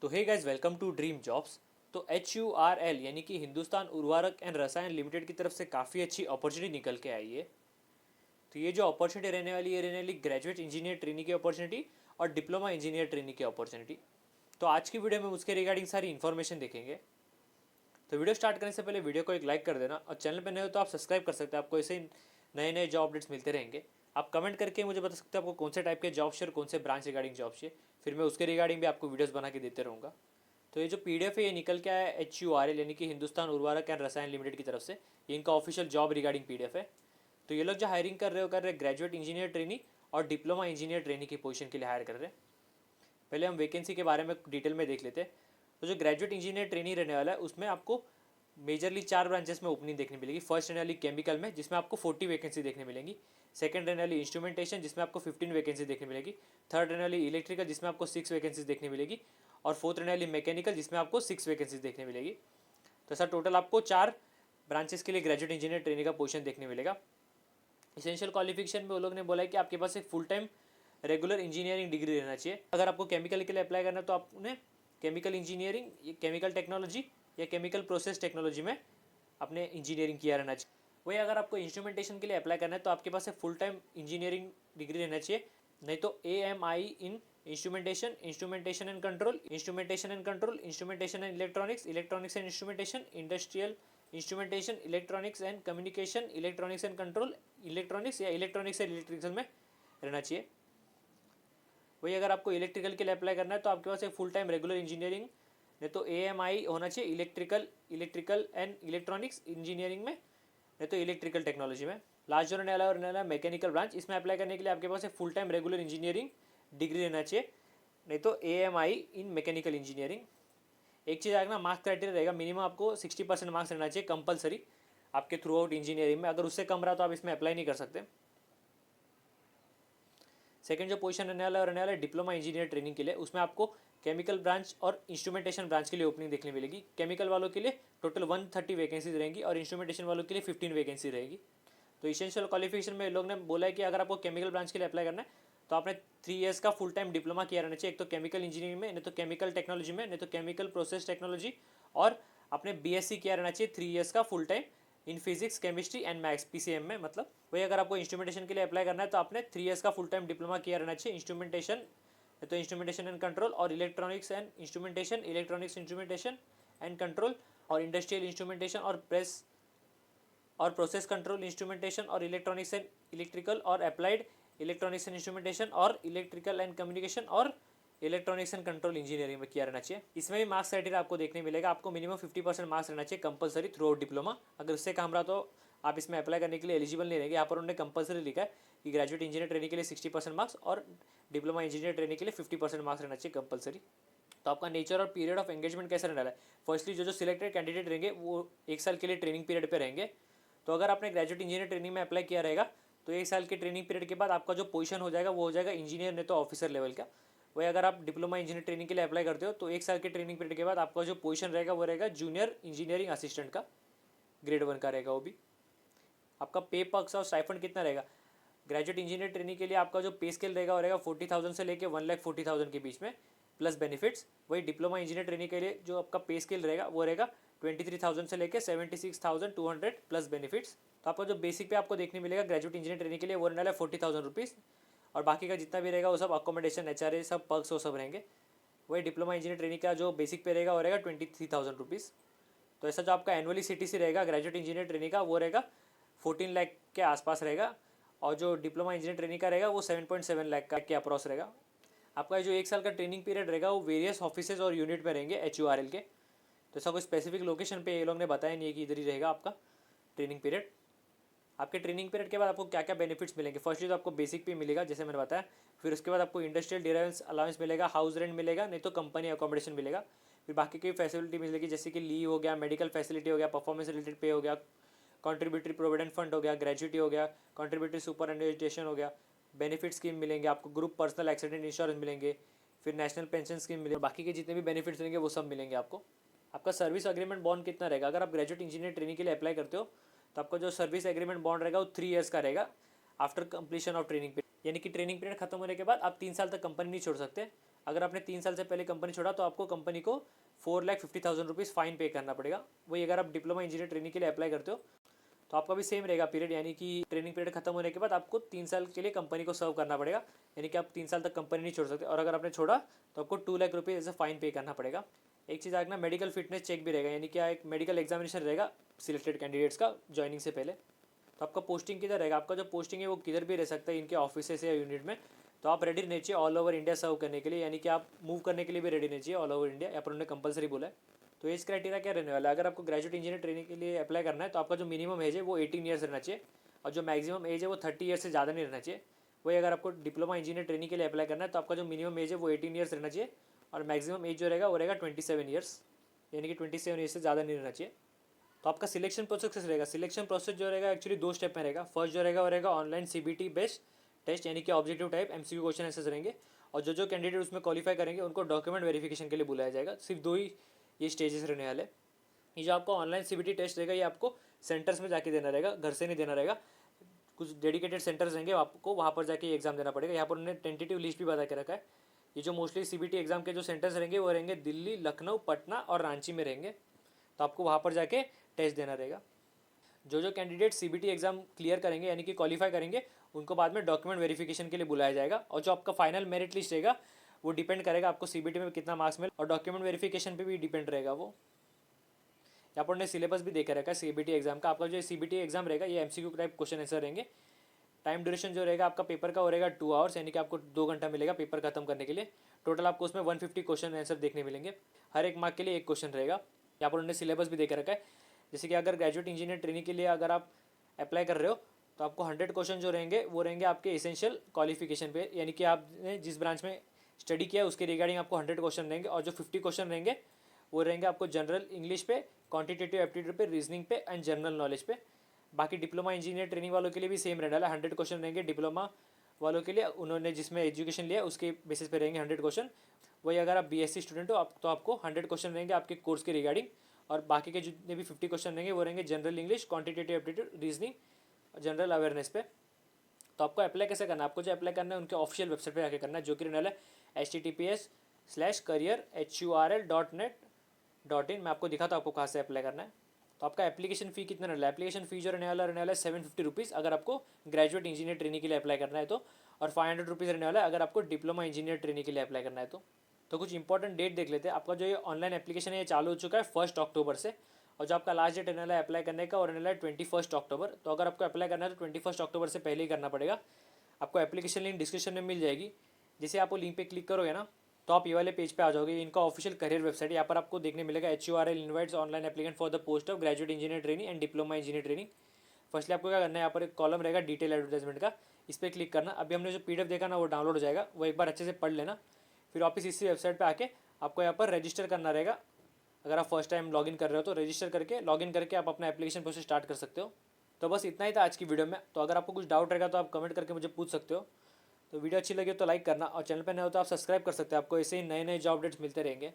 तो hey guys, welcome to dream jobs. तो HURL यानी कि हिंदुस्तान उर्वरक एंड रसायन लिमिटेड की तरफ से काफ़ी अच्छी अपॉर्चुनिटी निकल के आई है। तो ये जो अपॉर्चुनिटी रहने वाली है, रहने वाली ग्रेजुएट इंजीनियर ट्रेनिंग की अपॉर्चुनिटी और डिप्लोमा इंजीनियर ट्रेनिंग की अपॉर्चुनिटी। तो आज की वीडियो में उसके रिगार्डिंग सारी इन्फॉर्मेशन देखेंगे। तो वीडियो स्टार्ट करने से पहले वीडियो को एक लाइक कर देना और चैनल पर नए हो तो आप सब्सक्राइब कर सकते हैं। आपको ऐसे नए नए जॉब अपडेट्स मिलते रहेंगे। आप कमेंट करके मुझे बता सकते हैं आपको कौन से टाइप के जॉब चाहिए, कौन से ब्रांच रिगार्डिंग जॉब चाहिए, फिर मैं उसके रिगार्डिंग भी आपको वीडियोस बना के देते रहूँगा। तो ये जो PDF है ये निकल के आया HURL यानी कि हिंदुस्तान उर्वरक एंड रसायन लिमिटेड की तरफ से। ये इनका ऑफिशियल जॉब रिगार्डिंग PDF है। तो ये लोग जो हायरिंग कर रहे ग्रेजुएट इंजीनियर ट्रेनी और डिप्लोमा इंजीनियर ट्रेनी की पोजीशन के लिए हायर कर रहे हैं। पहले हम वैकेंसी के बारे में डिटेल में देख लेते हैं। तो जो ग्रेजुएट इंजीनियर ट्रेनी रहने वाला है उसमें आपको मेजरली 4 ब्रांचेस में ओपनिंग देखने मिलेगी। फर्स्ट रहने वाली केमिकल में, जिसमें आपको 40 वैकेंसी देखने मिलेंगी। सेकंड रहने वाली इंस्ट्रूमेंटेशन, जिसमें आपको 15 वैकेंसी देखने मिलेगी। थर्ड रहने वाली इलेक्ट्रिकल, जिसमें आपको 6 वैकेंसीज देखने मिलेगी। और फोर्थ रहने वाली मैकेनिकल, जिसमें आपको 6 वैकेंसीज देखने मिलेगी। तो ऐसा टोटल आपको 4 ब्रांचेस के लिए ग्रेजुएट इंजीनियर ट्रेनिंग का पोजीशन देखने मिलेगा। इसेंशियल क्वालिफिकेशन में वो लोग ने बोला है कि आपके पास एक full time regular engineering degree रहना चाहिए। अगर आपको केमिकल के लिए अप्लाई करना है तो आपने केमिकल इंजीनियरिंग, केमिकल टेक्नोलॉजी या केमिकल प्रोसेस टेक्नोलॉजी में अपने इंजीनियरिंग किया रहना चाहिए। वही अगर आपको इंस्ट्रूमेंटेशन के लिए अप्लाई करना है तो आपके पास एक फुल टाइम इंजीनियरिंग डिग्री रहना चाहिए, नहीं तो AMI in instrumentation, instrumentation and control, instrumentation and control, instrumentation and electronics, electronics and instrumentation, industrial instrumentation, electronics and communication, electronics and control, electronics या इलेक्ट्रॉनिक्स एंड इलेक्ट्रिकल में रहना चाहिए। वही अगर आपको इलेक्ट्रिकल के लिए अप्लाई करना है तो आपके पास एक फुल टाइम रेगुलर इंजीनियरिंग, नहीं तो AMI होना चाहिए इलेक्ट्रिकल एंड इलेक्ट्रॉनिक्स इंजीनियरिंग में, नहीं तो इलेक्ट्रिकल टेक्नोलॉजी में। लास्ट जो रहने वाला मैकेनिकल ब्रांच, इसमें अप्लाई करने के लिए आपके पास एक full time regular engineering degree रहना चाहिए, नहीं तो AMI इन मैकेनिकल इंजीनियरिंग। एक चीज़ आएगा ना, मार्क्स क्राइटेरिया रहेगा, मिनिमम आपको 60% मार्क्स रहना चाहिए कंपलसरी आपके थ्रू आउट इंजीनियरिंग में। अगर उससे कम रहा तो आप इसमें अप्लाई नहीं कर सकते। सेकंड जो पोजीशन रहने वाला है डिप्लोमा इंजीनियर ट्रेनिंग के लिए, उसमें आपको केमिकल ब्रांच और इंस्ट्रूमेंटेशन ब्रांच के लिए ओपनिंग देखने मिलेगी। केमिकल वालों के लिए टोटल 130 वैकेंसीज रहेंगी और इंस्ट्रूमेंटेशन वालों के लिए 15 वैकेंसी रहेगी। तो इसेंशियल क्वालिफिकेशन में लोग ने बोला है कि अगर आपको केमिकल ब्रांच के लिए अप्लाई करना है तो आपने 3 ईयर्स का फुल टाइम डिप्लोमा किया रहना चाहिए, एक तो केमिकल इंजीनियरिंग में, नहीं तो केमिकल टेक्नोलॉजी में, नहीं तो केमिकल प्रोसेस टेक्नोलॉजी, और आपने BSc किया रहना चाहिए 3 ईयर्स का full time in physics, chemistry and maths, PCM में मतलब। वही अगर आपको इंस्ट्रूमेंटेशन के लिए अप्लाई करना है तो आपने 3 ईयर्स का फुल टाइम डिप्लोमा किया रहना चाहिए इंस्ट्रूमेंटेशन, तो इंस्ट्रूमेंटेशन एंड कंट्रोल और electronics and instrumentation, electronics instrumentation and control और इंडस्ट्रियल इंस्ट्रूमेंटेशन और प्रोसेस कंट्रोल इंस्ट्रूमेंटेशन और इलेक्ट्रॉनिक्स एंड इलेक्ट्रिकल और अप्लाइड इलेक्ट्रॉनिक्स एंड इंस्ट्रूमेंटेशन और इलेक्ट्रिकल एंड कम्युनिकेशन और इलेक्ट्रॉनिक्स एंड कंट्रोल इंजीनियरिंग में किया रहना चाहिए। इसमें भी मार्क्स क्राइटेरिया आपको देखने मिलेगा, आपको मिनिमम 50% मार्क्स रहना चाहिए कंपलसरी थ्रू आउट डिप्लोमा। अगर उससे कम रहा तो आप इसमें अप्लाई करने के लिए एलिजिबल नहीं रहेंगे। यहाँ पर उन्होंने कंपलसरी लिखा है कि ग्रेजुएट इंजीनियर ट्रेनिंग के लिए 60% मार्क्स और डिप्लोमा इंजीनियर ट्रेनिंग के लिए 50% मार्क्स रहना चाहिए कंपलसरी। तो आपका नेचर और पीरियड ऑफ एंगेजमेंट कैसा रहने वाला है? फर्स्टली जो सिलेक्टेड कैंडिडेट रहेंगे वो 1 साल के लिए ट्रेनिंग पीरियड पे रहेंगे। तो अगर आपने ग्रेजुएट इंजीनियर ट्रेनिंग में अप्लाई किया रहेगा तो 1 साल के ट्रेनिंग पीरियड के बाद आपका जो पोजीशन हो जाएगा वो हो जाएगा इंजीनियर, नहीं तो ऑफिसर लेवल का। वही अगर आप डिप्लोमा इंजीनियर ट्रेनिंग के लिए अप्लाई करते हो तो 1 साल के ट्रेनिंग पीरियड के बाद आपका जो पोजीशन रहेगा वो रहेगा जूनियर इंजीनियरिंग असिस्टेंट का, ग्रेड 1 का रहेगा वो भी। आपका पे पर्क्स और स्टाइफंड कितना रहेगा? ग्रेजुएट इंजीनियर ट्रेनिंग के लिए आपका जो पे स्केल रहेगा वो रहेगा 40,000 से लेकर 1,40,000 के बीच में प्लस बेनिफिट्स। वही डिप्लोमा इंजीनियर ट्रेनिंग के लिए जो आपका पे स्केल रहेगा वो रहेगा 23,000 से लेकर 76,200 प्लस बेनिफिट्स। तो आपका जो बेसिक पे आपको देखने मिलेगा ग्रेजुएट इंजीनियर ट्रेनिंग के लिए वो रहने वाला है 40,000 रुपीज़, और बाकी का जितना भी रहेगा वो सब अकोमोडेशन, HRA, सब पर्क्स वो सब रहेंगे। वही डिप्लोमा इंजीनियर ट्रेनिंग का जो बेसिक पे रहेगा वो रहेगा 23,000 रुपीज़। तो ऐसा जो आपका एनुअली CTC रहेगा ग्रेजुएट इंजीनियर ट्रेनिंग का वो रहेगा 14 लाख के आसपास रहेगा, और जो डिप्लोमा इंजीनियर ट्रेनिंग का रहेगा वो 7.7 लाख का के अप्रॉक्स रहेगा। आपका जो 1 साल का ट्रेनिंग पीरियड रहेगा वो वेरियस ऑफिसेज और यूनिट में रहेंगे HURL के। तो ऐसा कोई स्पेसिफिक लोकेशन पे ये लोग ने बताया नहीं है कि इधर ही रहेगा आपका ट्रेनिंग पीरियड। आपके ट्रेनिंग पीरियड के बाद आपको क्या क्या बेनिफिट्स मिलेंगे? फर्स्टली तो आपको बेसिक पे मिलेगा जैसे मैंने बताया, फिर उसके बाद आपको इंडस्ट्रियल डिराइवेंस अलाउंस मिलेगा, हाउस रेंट मिलेगा, नहीं तो कंपनी अकोमोडेशन मिलेगा। फिर बाकी की फैसिलिटी मिलेगी जैसे कि लीव हो गया, मेडिकल फैसिलिटी हो गया, परफॉर्मेंस रिलेटेड पे हो गया, कॉन्ट्रीब्यूटरी प्रोविडेंट फंड हो गया, ग्रेजुटी हो गया, कॉन्ट्रीब्यूटरी सुपर एनुइटेशन हो गया, बेनिफिट स्कीम मिलेंगे आपको, ग्रुप पर्सनल एक्सीडेंट इंश्योरेंस मिलेंगे, फिर नेशनल पेंशन स्कीम मिलेगी, बाकी के जितने भी बेनिफिट्स रहेंगे वो सब मिलेंगे आपको। आपका सर्विस एग्रीमेंट बॉन्ड कितना रहेगा? अगर आप ग्रेजुएट इंजीनियर ट्रेनिंग के लिए अप्लाई करते हो तो आपका जो सर्विस एग्रीमेंट बॉन्ड रहेगा वो 3 ईयर्स का रहेगा after completion of training period, यानी कि ट्रेनिंग पीरियड खत्म होने के बाद आप 3 साल तक कंपनी नहीं छोड़ सकते। अगर आपने 3 साल से पहले कंपनी छोड़ा तो आपको कंपनी को 4,50,000 रुपीज़ फाइन पे करना पड़ेगा। वही अगर आप डिप्लोमा इंजीनियर ट्रेनिंग के लिए अप्लाई करते हो तो आपका भी सेम रहेगा पीरियड, यानी कि ट्रेनिंग पीरियड खत्म होने के बाद आपको 3 साल के लिए कंपनी को सर्व करना पड़ेगा, यानी कि आप 3 साल तक कंपनी नहीं छोड़ सकते। और अगर आपने छोड़ा तो आपको 2 lakh rupees as a fine pay करना पड़ेगा। एक चीज़ आगे ना, मेडिकल फिटनेस चेक भी रहेगा, यानी कि एक मेडिकल एग्जामिनेशन रहेगा सिलेक्टेड कैंडिडेट्स का ज्वाइनिंग से पहले। तो आपका पोस्टिंग किधर रहेगा, आपका जो पोस्टिंग है वो किधर भी रह सकता है इनके ऑफिस या यूनिट में। तो आप रेडी रहना चाहिए ऑल ओवर इंडिया सर्व करने के लिए, यानी कि आप मूव करने के लिए भी रेडी रहना चाहिए ऑल ओवर इंडिया, या पर उन्होंने कंपलसरी बोला है। तो एज क्राइटेरिया क्या रहने वाला है, अगर आपको ग्रेजुएट इंजीनियर ट्रेनिंग के लिए अप्लाई करना है तो आपका जो मिनिमम एज है वो 18 ईयर्स रहना चाहिए, और जो मैक्सिमम एज है वो 30 ईयर्स से ज़्यादा नहीं रहना चाहिए। वही अगर आपको डिप्लोमा इंजीनियर ट्रेनिंग के लिए अप्लाई करना है तो आपका जो मिनिमम एज है वो 18 ईयर्स रहना चाहिए, और मैक्सिमम एज जो रहेगा वो रहेगा 27 ईयर्स, यानी कि 27 ईयर्स से ज़्यादा नहीं रहना चाहिए। तो आपका सिलेक्शन प्रोसेस कैसे रहेगा, सिलेक्शन प्रोसेस जो रहेगा एक्चुअली 2 स्टेप में रहेगा। फर्स्ट जो रहेगा वो रहेगा ऑनलाइन CBT बेस्ड टेस्ट, यानी कि objective type MCQ question answers रहेंगे, और जो कैंडिडेट उसमें क्वालिफाई करेंगे उनको डॉक्यूमेंट वेरिफिकेशन के लिए बुलाया जाएगा। सिर्फ 2 ही ये स्टेजेस रहने वाले। ये जो आपका ऑनलाइन CBT टेस्ट रहेगा ये आपको सेंटर्स में जाके देना रहेगा, घर से नहीं देना रहेगा। कुछ डेडिकेटेड सेंटर्स रहेंगे, आपको वहाँ पर जाके एग्जाम देना पड़ेगा। यहाँ पर उन्होंने टेंटेटिव लिस्ट भी बता के रखा है। ये जो मोस्टली CBT एग्जाम के जो सेंटर्स रहेंगे वो रहेंगे दिल्ली, लखनऊ, पटना और रांची में रहेंगे। तो आपको वहाँ पर जाके टेस्ट देना रहेगा। जो कैंडिडेट CBT एग्जाम क्लियर करेंगे यानी कि क्वालिफाई करेंगे उनको बाद में डॉक्यूमेंट वेरिफिकेशन के लिए बुलाया जाएगा, और जो आपका फाइनल मेरिट लिस्ट रहेगा वो डिपेंड करेगा आपको CBT में कितना मार्क्स मिले, और डॉक्यूमेंट वेरिफिकेशन पे भी डिपेंड रहेगा वो। यहाँ पर उन्होंने सिलेबस भी देखा रखा है CBT एग्जाम का। आपका जो CBT एग्जाम रहेगा ये MCQ टाइप क्वेश्चन आंसर रहेंगे। टाइम ड्यूरेशन जो रहेगा आपका पेपर का वो रहेगा 2 आवर्स, यानी कि आपको 2 घंटा मिलेगा पेपर खत्म करने के लिए। टोटल आपको उसमें 150 क्वेश्चन आंसर देखने मिलेंगे, हर एक मार्क के लिए 1 क्वेश्चन रहेगा। यहाँ पर उन्होंने सिलेबस भी देखा रखा है, जैसे कि अगर ग्रेजुएट इंजीनियर ट्रेनिंग के लिए अगर आप अप्लाई कर रहे हो तो आपको 100 क्वेश्चन जो रहेंगे वो रहेंगे आपके एसेंशियल क्वालिफिकेशन पे, यानी कि आपने जिस ब्रांच में स्टडी किया है उसके रिगार्डिंग आपको 100 क्वेश्चन रहेंगे, और जो 50 क्वेश्चन रहेंगे वो रहेंगे आपको जनरल इंग्लिश पे, क्वांटिटेटिव एप्टीट्यूड पे, रीजनिंग पे एंड जनरल नॉलेज पे। बाकी डिप्लोमा इंजीनियर ट्रेनिंग वालों के लिए भी सेम रहने वाला है, 100 क्वेश्चन रहेंगे डिप्लोमा वालों के लिए, उन्होंने जिसमें एजुकेशन लिया उसके बेसिस पे रहेंगे 100 क्वेश्चन। वही अगर आप BSc स्टूडेंट हो तो आपको 100 क्वेश्चन रहेंगे आपके कोर्स के रिगार्डिंग, और बाकी के जितने भी 50 क्वेश्चन रहेंगे वो रहेंगे general English, quantitative aptitude, reasoning, general awareness पे। तो आपको अप्लाई कैसे करना है, आपको जो अप्लाई करना है उनके ऑफिशियल वेबसाइट पे जाके करना है, जो कि रहने वाला है https:/career.hurl.net.in। मैं आपको दिखाता हूँ आपको कहाँ से अप्लाई करना है। तो आपका एप्लीकेशन फ़ी कितना रहने वाला है, एप्लीकेशन फ़ी जो रहने वाला है 750 रुपीज़ अगर आपको ग्रेजुएट इंजीनियर ट्रेनिंग के लिए अप्लाई करना है तो, और 500 रुपीज़ रहने वाला है अगर आपको डिप्लोमा इंजीनियर ट्रेनिंग के लिए अप्लाई करना है तो कुछ इंपॉर्टेंट डेट देख लेते हैं। आपका जो ये ऑनलाइन एप्लीकेशन है ये चालू हो चुका है 1 अक्टूबर से, और जो आपका लास्ट डेट रहने वाला है अप्लाई करने का और रहने वाला है 21 अक्टूबर। तो अगर आपको अप्लाई करना है तो 21 अक्टूबर से पहले ही करना पड़ेगा। आपको एप्लीकेशन लिंक डिस्क्रिप्शन में मिल जाएगी, जैसे आप वो लिंक पे क्लिक करोगे ना तो आप ये वाले पेज पे आ जाओगे। इनका ऑफिशियल करियर वेबसाइट है, यहाँ पर आपको देखने मिलेगा HURL invites online applicant for the post of graduate engineer training and diploma engineer training. Firstly आपको क्या करना है, यहाँ पर एक कॉलम रहेगा डिटेल एडवर्टाइजमेंट का, इस पर क्लिक करना। अभी हमने जो PDF देखा ना वो डाउनलोड हो जाएगा, वो एक बार अच्छे से पढ़ लेना। फिर वापस इसी वेबसाइट पर आके आपको यहाँ पर रजिस्टर करना रहेगा। अगर आप फर्स्ट टाइम लॉगिन कर रहे हो तो रजिस्टर करके लॉगिन करके आप अपना एप्लीकेशन प्रोसेस स्टार्ट कर सकते हो। तो बस इतना ही था आज की वीडियो में। तो अगर आपको कुछ डाउट रहेगा तो आप कमेंट करके मुझे पूछ सकते हो। तो वीडियो अच्छी लगी तो लाइक करना, और चैनल पर नए हो तो आप सब्सक्राइब कर सकते हो, आपको ऐसे ही नए नए जॉब अपडेट्स मिलते रहेंगे।